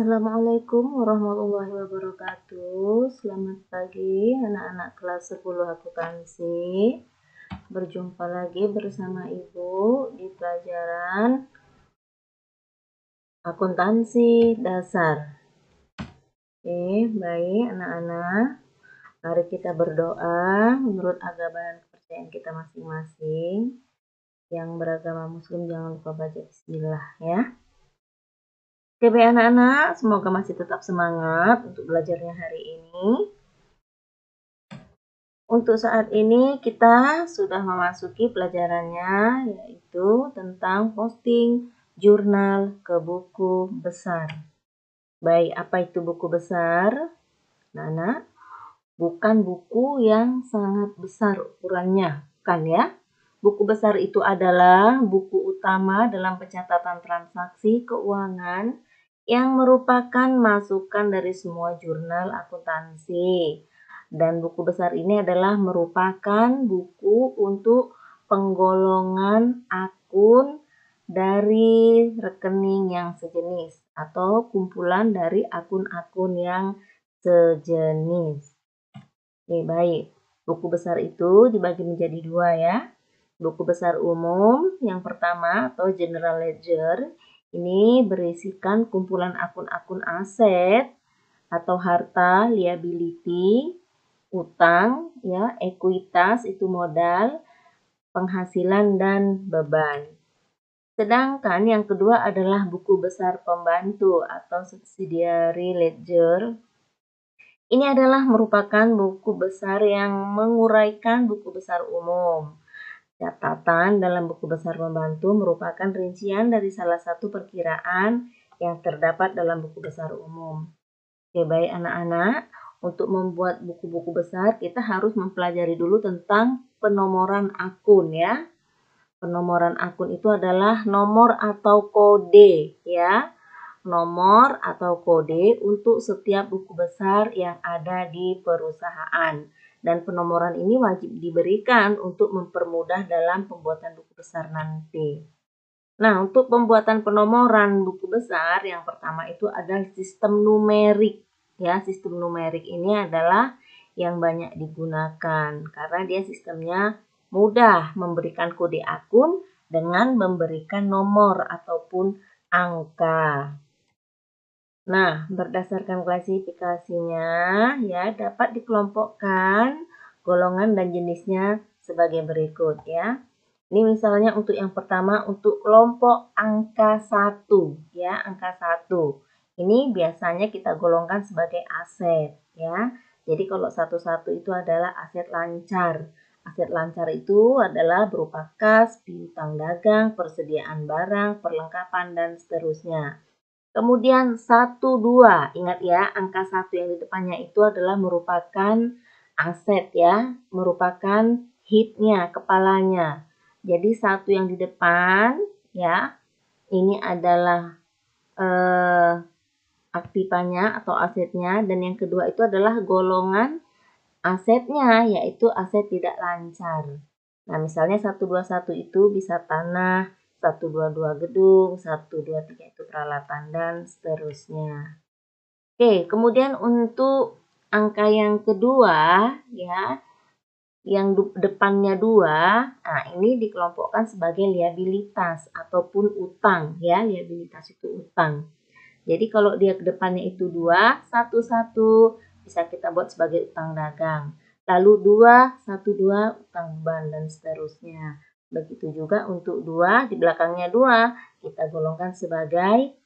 Assalamualaikum warahmatullahi wabarakatuh. Selamat pagi anak-anak kelas 10 akuntansi. Berjumpa lagi bersama Ibu di pelajaran akuntansi dasar. Oke, baik anak-anak. Mari kita berdoa menurut agama dan kepercayaan kita masing-masing. Yang beragama muslim jangan lupa baca bismillah ya. Oke baik anak-anak, semoga masih tetap semangat untuk belajarnya hari ini. Untuk saat ini kita sudah memasuki pelajarannya, yaitu tentang posting jurnal ke buku besar. Baik, apa itu buku besar? Anak-anak, bukan buku yang sangat besar ukurannya, bukan ya? Buku besar itu adalah buku utama dalam pencatatan transaksi keuangan yang merupakan masukan dari semua jurnal akuntansi. Dan buku besar ini adalah merupakan buku untuk penggolongan akun dari rekening yang sejenis atau kumpulan dari akun-akun yang sejenis. Oke, baik. Buku besar itu dibagi menjadi dua ya. Buku besar umum yang pertama atau general ledger ini berisikan kumpulan akun-akun aset atau harta, liability, utang, ya, ekuitas itu modal, penghasilan dan beban. Sedangkan yang kedua adalah buku besar pembantu atau subsidiary ledger. Ini adalah merupakan buku besar yang menguraikan buku besar umum. Catatan dalam buku besar pembantu merupakan rincian dari salah satu perkiraan yang terdapat dalam buku besar umum. Oke, baik anak-anak, untuk membuat buku-buku besar kita harus mempelajari dulu tentang penomoran akun ya. Penomoran akun itu adalah nomor atau kode ya. Nomor atau kode untuk setiap buku besar yang ada di perusahaan. Dan penomoran ini wajib diberikan untuk mempermudah dalam pembuatan buku besar nanti. Nah, untuk pembuatan penomoran buku besar yang pertama itu adalah sistem numerik. Ya, sistem numerik ini adalah yang banyak digunakan karena dia sistemnya mudah memberikan kode akun dengan memberikan nomor ataupun angka. Nah, berdasarkan klasifikasinya ya dapat dikelompokkan golongan dan jenisnya sebagai berikut ya. Ini misalnya untuk yang pertama untuk kelompok angka 1 ya, angka 1. Ini biasanya kita golongkan sebagai aset ya. Jadi kalau 11 itu adalah aset lancar. Aset lancar itu adalah berupa kas, piutang dagang, persediaan barang, perlengkapan dan seterusnya. Kemudian 1, 2, ingat ya, angka 1 yang di depannya itu adalah merupakan aset ya, merupakan headnya, kepalanya. Jadi 1 yang di depan ya, ini adalah aktifanya atau asetnya, dan yang kedua itu adalah golongan asetnya, yaitu aset tidak lancar. Nah, misalnya 121 itu bisa tanah, 122 gedung, 123 itu peralatan, dan seterusnya. Oke, kemudian untuk angka yang kedua, ya, yang depannya 2, nah ini dikelompokkan sebagai liabilitas ataupun utang, ya, liabilitas itu utang. Jadi kalau dia ke depannya itu 2, 1 bisa kita buat sebagai utang dagang. Lalu 2, 1, 2 utang beban dan seterusnya. Begitu juga untuk 2, di belakangnya 2 kita golongkan sebagai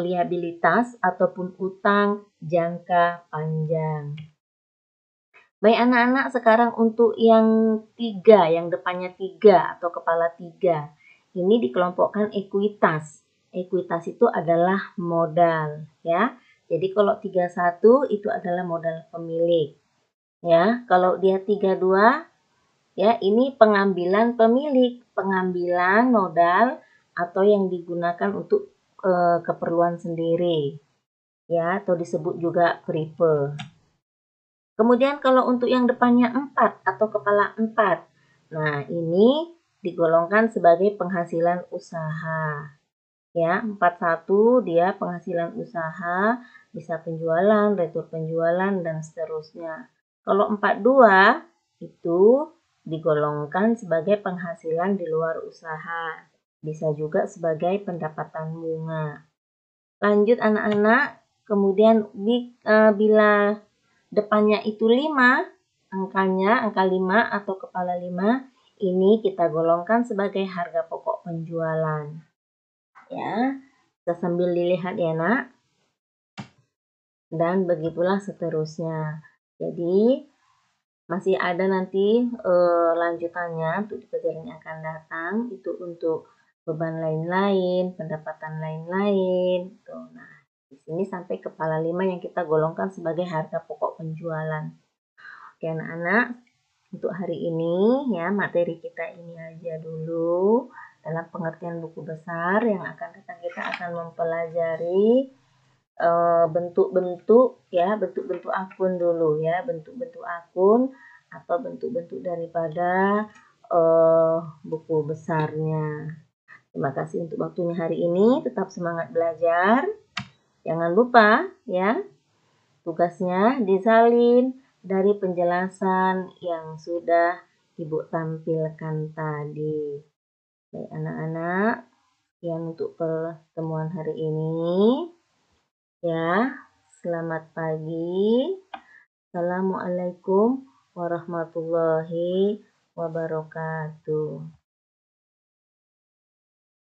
liabilitas ataupun utang jangka panjang. Baik anak-anak, sekarang untuk yang 3, yang depannya 3 atau kepala 3. Ini dikelompokkan ekuitas. Ekuitas itu adalah modal ya. Jadi kalau 31 itu adalah modal pemilik. Ya, kalau dia 32 ya ini pengambilan pemilik, pengambilan modal atau yang digunakan untuk keperluan sendiri. Ya, atau disebut juga prefer. Kemudian kalau untuk yang depannya 4 atau kepala 4. Nah, ini digolongkan sebagai penghasilan usaha. Ya, 41 dia penghasilan usaha, bisa penjualan, retur penjualan, dan seterusnya. Kalau 42 itu digolongkan sebagai penghasilan di luar usaha. Bisa juga sebagai pendapatan bunga. Lanjut anak-anak, kemudian bila depannya itu 5, angka 5 atau kepala 5, ini kita golongkan sebagai harga pokok penjualan. Ya, kita sambil dilihat ya nak. Dan begitulah seterusnya. Jadi masih ada nanti lanjutannya untuk di pelajaran yang akan datang. Itu untuk beban lain-lain, pendapatan lain-lain. Nah, di sini sampai kepala 5 yang kita golongkan sebagai harga pokok penjualan. Oke anak-anak, untuk hari ini ya materi kita ini aja dulu. Dalam pengertian buku besar yang akan datang kita akan mempelajari bentuk-bentuk ya, bentuk-bentuk akun dulu ya, bentuk-bentuk akun atau bentuk-bentuk daripada buku besarnya. Terima kasih untuk waktunya hari ini, tetap semangat belajar. Jangan lupa ya, tugasnya disalin dari penjelasan yang sudah Ibu tampilkan tadi. Baik anak-anak, yang untuk pertemuan hari ini. Ya, selamat pagi. Assalamualaikum warahmatullahi wabarakatuh.